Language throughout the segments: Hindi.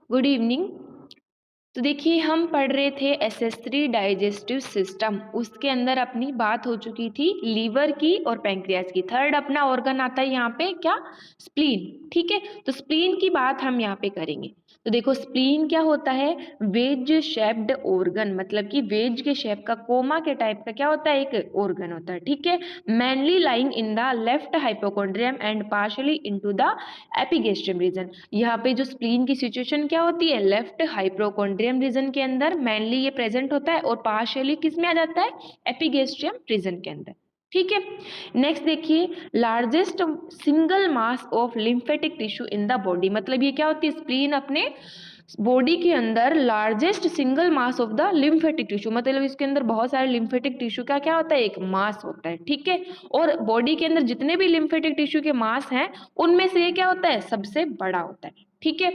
Good evening. तो देखिए हम पढ़ रहे थे एसेसरी डाइजेस्टिव सिस्टम, उसके अंदर अपनी बात हो चुकी थी लीवर की और पैंक्रियाज की। थर्ड अपना ऑर्गन आता है यहाँ पे क्या, स्प्लीन। ठीक है, तो स्प्लीन की बात हम यहाँ पे करेंगे। तो देखो स्प्लीन क्या होता है, वेज शेप्ड ऑर्गन, मतलब कि वेज के शेप का, कोमा के टाइप का क्या होता है, एक ऑर्गन होता है। ठीक है, mainly lying in the left hypochondrium and partially into the epigastrium region. यहाँ पे जो स्प्लीन की सिचुएशन क्या होती है, लेफ्ट हाइपोकॉन्ड्रियम रीजन के अंदर मेनली ये प्रेजेंट होता है, और पार्शियली किस में आ जाता है, एपिगेस्ट्रियम रीजन के अंदर। ठीक है, नेक्स्ट देखिए, largest single mass of lymphatic tissue in the body, मतलब ये क्या होती है, स्प्लीन अपने बॉडी के अंदर largest single mass of the lymphatic tissue, मतलब इसके अंदर बहुत सारे लिम्फेटिक टिश्यू का क्या होता है, एक मास होता है। ठीक है, और बॉडी के अंदर जितने भी लिम्फेटिक टिश्यू के मास हैं उनमें से ये क्या होता है, सबसे बड़ा होता है। ठीक है,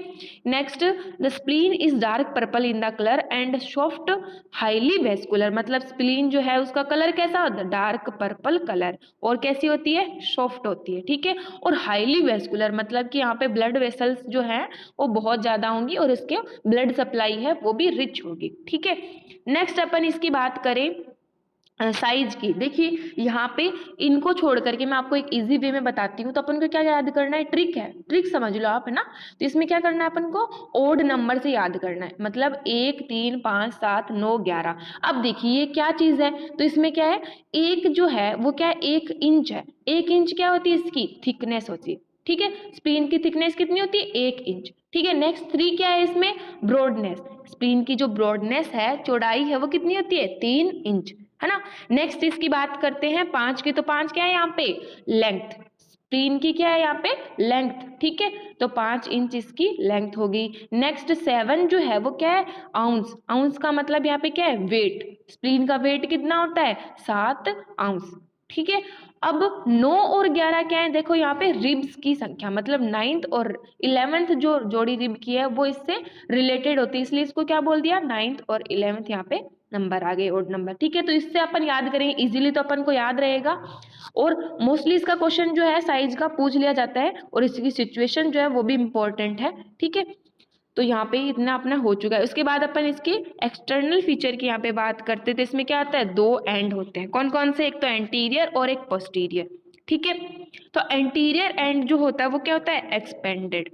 next, the spleen is dark purple in the colour and soft highly vascular, मतलब स्प्लीन जो है उसका कलर कैसा होता है, डार्क पर्पल कलर, और कैसी होती है, सॉफ्ट होती है। ठीक है, और हाईली वेस्कुलर, मतलब कि यहाँ पे ब्लड वेसल्स जो है वो बहुत ज्यादा होंगी और इसके ब्लड सप्लाई है वो भी रिच होगी। ठीक है, नेक्स्ट अपन इसकी बात करें साइज की। देखिए यहाँ पे इनको छोड़ करके मैं आपको एक इजी वे में बताती हूँ। तो अपन को क्या याद करना है, ट्रिक है, ट्रिक समझ लो आप, है ना। तो इसमें क्या करना है, अपन को ओड नंबर से याद करना है, मतलब 1 3 5 7 9 11। अब देखिए ये क्या चीज है, तो इसमें क्या है, एक जो है वो क्या है, 1 इंच है। 1 इंच क्या होती है, इसकी थिकनेस होती है। ठीक है, स्प्लीन की थिकनेस कितनी होती है, 1 इंच। ठीक है, नेक्स्ट 3 क्या है इसमें, ब्रॉडनेस। स्प्लीन की जो ब्रॉडनेस है, चौड़ाई है, वो कितनी होती है, 3 इंच, है ना। नेक्स्ट इसकी बात करते हैं 5 की, तो 5 क्या है यहाँ पे, लेंथ। स्प्लीन की क्या है यहाँ पे, लेंथ। ठीक है, तो 5 इंच इसकी लेंथ होगी। नेक्स्ट 7 जो है वो क्या है, आउंस। आउंस का मतलब यहाँ पे क्या है, वेट। स्प्लीन का वेट कितना होता है, 7 आउंस। ठीक है, अब 9 और 11 क्या है, देखो यहाँ पे रिब्स की संख्या, मतलब 9th और 11th जो जोड़ी रिब की है वो इससे रिलेटेड होती है, इसलिए इसको क्या बोल दिया, 9th और 11th यहाँ पे नंबर आ गए, ओड नंबर। ठीक है, तो इससे अपन याद करेंगे इजीली, तो अपन को याद रहेगा। और मोस्टली इसका क्वेश्चन जो है साइज का पूछ लिया जाता है, और इसकी सिचुएशन जो है वो भी इंपॉर्टेंट है। ठीक है, तो यहाँ पे इतना अपना हो चुका है। उसके बाद अपन इसके एक्सटर्नल फीचर की यहाँ पे बात करते थे। इसमें क्या आता है, 2 एंड होते हैं, कौन कौन से, एक तो एंटीरियर और एक पोस्टीरियर। ठीक है, तो एंटीरियर एंड जो होता है वो क्या होता है, एक्सपेंडेड,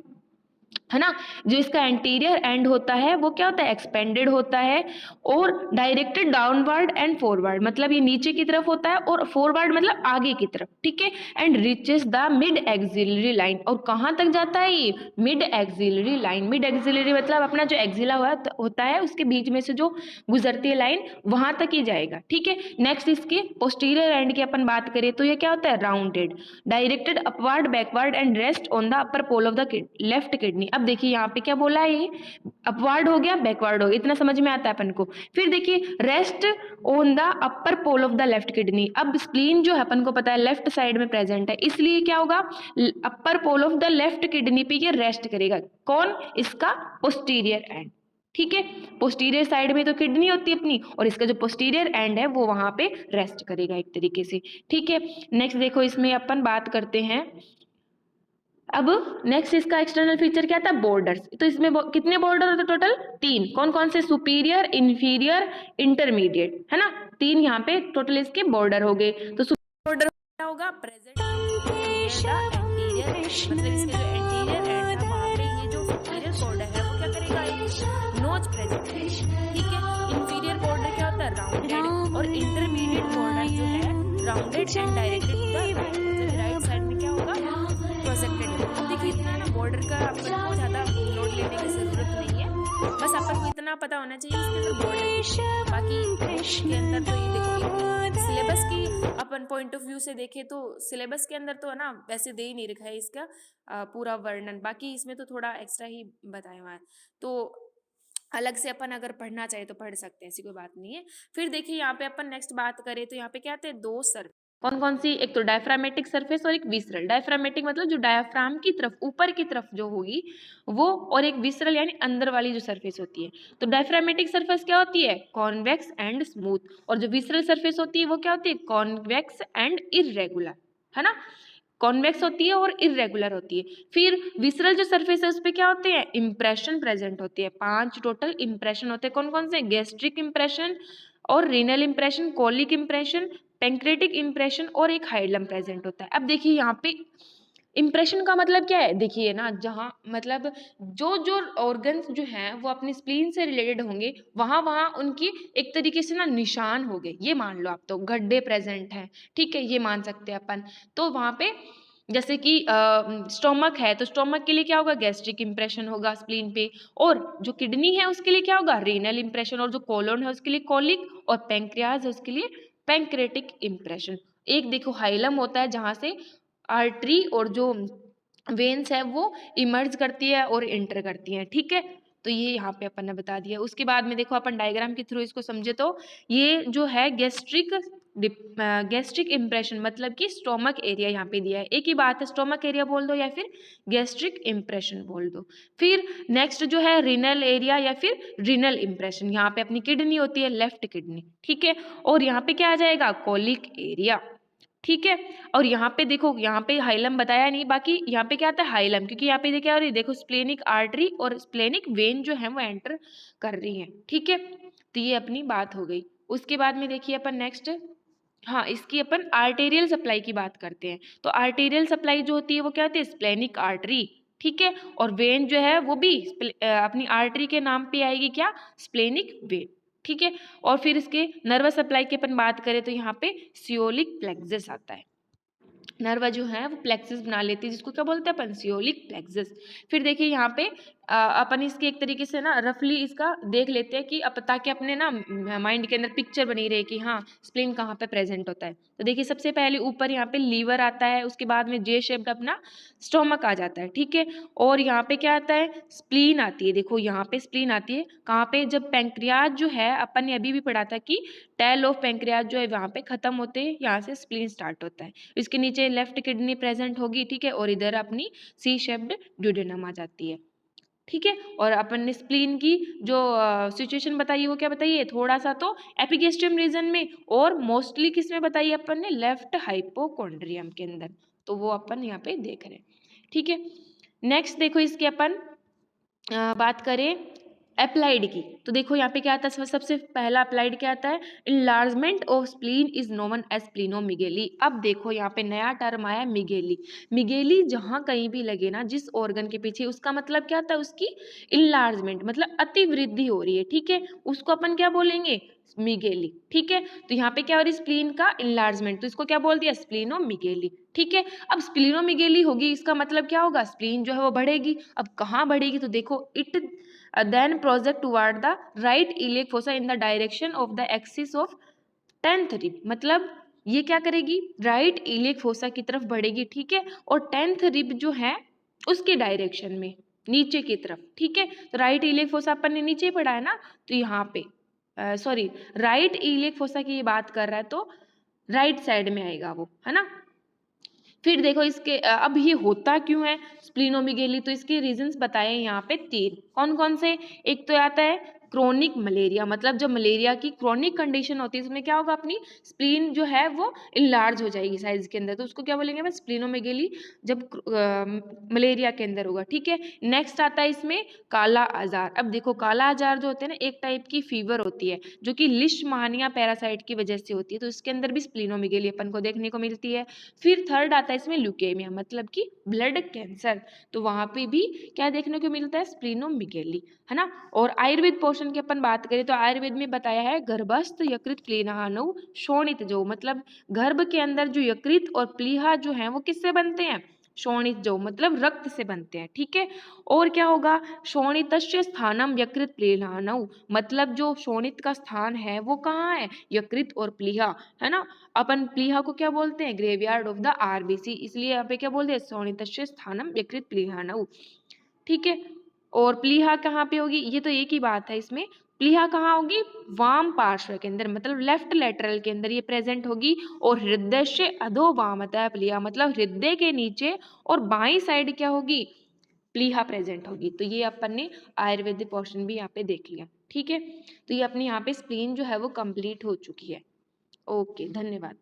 है ना। जो इसका एंटीरियर एंड होता है वो क्या होता है, एक्सपेंडेड होता है, और डायरेक्टेड डाउनवर्ड एंड फॉरवर्ड, मतलब ये नीचे की तरफ होता है, और फॉरवर्ड मतलब आगे की तरफ। ठीक है, and reaches the mid axillary line, और कहाँ तक जाता है ये, mid axillary line. Mid axillary मतलब अपना जो एक्सिला होता है उसके बीच में से जो गुजरती है लाइन, वहां तक ही जाएगा। ठीक है, नेक्स्ट इसके पोस्टीरियर एंड की अपन बात करें तो ये क्या होता है, rounded, directed upward backward and rest on the upper pole of the left kidney. अब देखिए यहाँ पे क्या बोला है, ये अपवर्ड हो गया, बैकवर्ड हो गया, इतना समझ में आता है अपन को। फिर देखिए rest on the upper pole of the left kidney. अब स्प्लीन जो है अपन को पता है लेफ्ट साइड में प्रेजेंट है, इसलिए क्या होगा, upper pole of the left kidney पे ये रेस्ट करेगा। कौन, इसका पोस्टीरियर एंड। ठीक है, पोस्टीरियर साइड में तो किडनी होती है अपनी, और इसका जो पोस्टीरियर एंड है वो वहां पे रेस्ट करेगा एक तरीके से। ठीक है, नेक्स्ट देखो इसमें अपन बात करते हैं, अब नेक्स्ट इसका एक्सटर्नल फीचर क्या था, बॉर्डर्स। तो इसमें कितने बॉर्डर होते, टोटल 3, कौन कौन से, सुपीरियर, इंफीरियर, इंटरमीडिएट, है ना। 3 यहाँ पे टोटल इसके बॉर्डर हो गए। तो बॉर्डर क्या होगा, प्रेजेंट एंटीरियर, मतलब इसके जो एंटीरियर एंड था वहां पे ये जो सुपीरियर बॉर्डर है वो क्या करेगा, एक नोच प्रेजेंट है। ठीक है, इंफीरियर बॉर्डर क्या होता है, राउंडेड, और इंटरमीडिएट बॉर्डर जो है rounded and directed to the right, right side में क्या होगा, प्रोजेक्टेड। अब देखिए इतना ना बॉर्डर का अपन को ज्यादा नोट लेने की जरूरत नहीं है, बस अपन को इतना पता होना चाहिए इसके अंदर बॉर्डर। बाकी इसके अंदर तो ये देखो सिलेबस की अपन पॉइंट ऑफ व्यू से देखें तो सिलेबस के अंदर तो है ना वैसे दे ही नहीं रखा है इसका पूरा वर्णन, बाकी इसमें तो थोड़ा एक्स्ट्रा ही बताया हुआ है, तो अलग से अपन अगर पढ़ना चाहे तो पढ़ सकते हैं, ऐसी कोई बात नहीं है। फिर देखिए यहाँ पे अपन नेक्स्ट बात करें तो यहाँ पे क्या आते हैं, 2 सर्फ, कौन कौन सी, एक तो डायफ्रामेटिक सरफेस और एक विसरल। डायफ्रामेटिक मतलब जो डायफ्राम की तरफ ऊपर की तरफ जो होगी वो, और एक विसरल यानी अंदर वाली जो सरफेस होती है। तो डायफ्रामेटिक सरफेस क्या होती है, कॉन्वेक्स एंड स्मूथ, और जो विसरल सरफेस होती है वो क्या होती है, कॉन्वेक्स एंड इररेगुलर, है ना। कॉन्वेक्स होती है और इरेगुलर होती है। फिर विसरल जो सरफेस है उस पे क्या होते हैं, इंप्रेशन प्रेजेंट होती है। 5 टोटल इंप्रेशन होते हैं, कौन कौन से, गैस्ट्रिक इंप्रेशन और renal impression, colic impression, pancreatic impression और एक हाइलम प्रेजेंट होता है। अब देखिए यहाँ पे इंप्रेशन का मतलब क्या है, देखिए ना, जहाँ मतलब जो जो ऑर्गन्स जो हैं वो अपने स्प्लीन से रिलेटेड होंगे, वहाँ वहाँ उनकी एक तरीके से ना निशान हो गए, ये मान लो आप, तो गड्ढे प्रेजेंट हैं, ठीक है, ये मान सकते हैं अपन। तो वहाँ पे जैसे कि स्टोमक है तो स्टोमक के लिए क्या होगा, गैस्ट्रिक इंप्रेशन होगा स्प्लीन पे, और जो किडनी है उसके लिए क्या होगा, रीनल इंप्रेशन, और जो कोलोन है उसके लिए कोलिक, और पैंक्रियाज है उसके लिए पैंक्रेटिक इंप्रेशन। एक देखो हाइलम होता है जहाँ से आर्टरी और जो वेन्स है वो इमर्ज करती है और इंटर करती है, ठीक है। तो ये यहाँ पे अपन ने बता दिया। उसके बाद में देखो अपन डायग्राम के थ्रू इसको समझे तो ये जो है गैस्ट्रिक इंप्रेशन मतलब कि स्टोमक एरिया यहाँ पे दिया है, एक ही बात है, स्टोमक एरिया बोल दो या फिर गैस्ट्रिक इंप्रेशन बोल दो। फिर नेक्स्ट जो है रिनल एरिया या फिर रिनल इंप्रेशन, यहाँ पे अपनी किडनी होती है, लेफ्ट किडनी, ठीक है। और यहाँ पे क्या आ जाएगा, कोलिक एरिया, ठीक है। और यहाँ पे देखो, यहाँ पे हाइलम बताया नहीं, बाकी यहाँ पे क्या आता है, हाइलम, क्योंकि यहाँ पे क्या हो रही है, देखो स्प्लेनिक आर्टरी और स्प्लेनिक वेन जो है वो एंटर कर रही है, ठीक है। तो ये अपनी बात हो गई। उसके बाद में देखिए अपन नेक्स्ट, हाँ, इसकी अपन आर्टेरियल सप्लाई की बात करते हैं। तो आर्टेरियल सप्लाई जो होती है वो क्या होती है, स्प्लेनिक आर्टरी, ठीक है। और वेन जो है वो भी अपनी आर्टरी के नाम पे आएगी, क्या, स्प्लेनिक वेन, ठीक है। और फिर इसके नर्वस सप्लाई की अपन बात करें तो यहाँ पे सियोलिक प्लेक्सस आता है, नर्वा जो है वो प्लेक्सस बना लेती है, जिसको क्या बोलते हैं अपन, सियोलिक प्लेक्सस। फिर देखिए यहाँ पे अपन इसके एक तरीके से ना रफली इसका देख लेते हैं कि ताकि अपने ना माइंड के अंदर पिक्चर बनी रहे कि हाँ स्प्लीन कहाँ पे प्रेजेंट होता है। तो देखिए सबसे पहले ऊपर यहाँ पे लीवर आता है, उसके बाद में जे शेप्ड अपना स्टोमक आ जाता है, ठीक है। और यहाँ पे क्या आता है, स्प्लीन आती है, देखो यहाँ पे स्प्लीन आती है कहाँ पे, जब पैंक्रियाज जो है, अपन ने अभी भी पढ़ा था कि टेल ऑफ पैंक्रियाज जो है वहाँ पे खत्म होते हैं, यहाँ से स्प्लीन स्टार्ट होता है। इसके नीचे लेफ्ट किडनी प्रेजेंट होगी, ठीक है, और इधर अपनी सी शेप्ड ड्यूडेनम आ जाती है, ठीक है। और अपन ने स्प्लीन की जो सिचुएशन बताई वो क्या बताइए, थोड़ा सा तो एपिगेस्ट्रियम रीजन में, और मोस्टली किस में बताई अपन ने, लेफ्ट हाइपोकॉन्ड्रियम के अंदर। तो वो अपन यहाँ पे देख रहे हैं, ठीक है। नेक्स्ट देखो इसके अपन बात करें अप्लाइड की, तो देखो यहाँ पे क्या आता है, सबसे पहला अप्लाइड क्या आता है, enlargement of spleen is known as splenomegaly. अब देखो यहाँ पे नया टर्म आया, मिगेली। मिगेली जहाँ कहीं भी लगे ना जिस ऑर्गन के पीछे, उसका मतलब क्या होता है, उसकी इनलार्जमेंट मतलब अतिवृद्धि हो रही है, ठीक है, उसको अपन क्या बोलेंगे, मिगेली, ठीक है। तो यहाँ पे क्या हो रही है, स्प्लीन का इनलार्जमेंट, तो इसको क्या बोल दिया, स्प्लीनोमिगेली, ठीक है। अब स्प्लीनोमिगेली होगी, इसका मतलब क्या होगा, स्प्लीन जो है वो बढ़ेगी। अब कहाँ बढ़ेगी, तो देखो it then project toward the right iliac fossa in the direction of the axis of 10th rib, मतलब ये क्या करेगी, राइट इलियक फोसा की तरफ बढ़ेगी, ठीक है। और 10th रिब जो है उसके डायरेक्शन में, नीचे की तरफ, ठीक है। तो राइट इलियक फोसा अपन ने नीचे पढ़ा है ना, तो यहाँ पे सॉरी राइट इलियक फोसा की ये बात कर रहा है, तो राइट साइड में आएगा वो, है ना। फिर देखो इसके अब ये होता क्यों है स्प्लीनोमिगेली, तो इसके रीजंस बताए यहाँ पे 3, कौन कौन से, एक तो आता है क्रोनिक मलेरिया, मतलब जब मलेरिया की क्रोनिक कंडीशन होती है उसमें क्या होगा, अपनी स्प्लीन जो है वो इनलार्ज हो जाएगी साइज के अंदर, तो उसको क्या बोलेंगे बस स्प्लीनोमेगेली, जब मलेरिया के अंदर होगा, ठीक है। नेक्स्ट आता है इसमें काला आजार। अब देखो काला आजार जो होते हैं ना, एक टाइप की फीवर होती है जो कि लिशमानिया पैरासाइट की वजह से होती है, तो इसके अंदर भी स्प्लीनोमेगेली अपन को देखने को मिलती है। फिर थर्ड आता है इसमें ल्यूकेमिया, मतलब कि ब्लड कैंसर, तो वहां पे भी क्या देखने को मिलता है, स्प्लीनोमेगेली, है ना। और आयुर्वेद पोर्शन की अपन बात करें तो आयुर्वेद में बताया है गर्भस्थ यकृत प्लीहाणु शोणित, जो मतलब गर्भ के अंदर जो यकृत और प्लीहा जो है वो किससे बनते हैं, शोणित जो मतलब रक्त से बनते हैं, ठीक है। और क्या होगा, शोणितस्य स्थानम यकृत प्लीहाणु, मतलब जो शोणित का स्थान है वो कहाँ है, यकृत और प्लीहा, है ना। अपन प्लीहा को क्या बोलते हैं, ग्रेवयार्ड ऑफ द आरबीसी, इसलिए यहाँ पे क्या बोलते हैं, शोणितस्य स्थानम यकृत प्लीहाणु, ठीक है। और प्लीहा कहाँ पे होगी, ये तो एक ही बात है इसमें, प्लीहा कहाँ होगी, वाम पार्श्व के अंदर, मतलब लेफ्ट लेटरल के अंदर ये प्रेजेंट होगी। और हृदय से अधोवामतः प्लीहा, मतलब हृदय के नीचे और बाई साइड क्या होगी, प्लीहा प्रेजेंट होगी। तो ये अपन ने आयुर्वेदिक पोर्शन भी यहाँ पे देख लिया, ठीक है। तो ये अपनी यहाँ पे स्प्लीन जो है वो कंप्लीट हो चुकी है। ओके, धन्यवाद।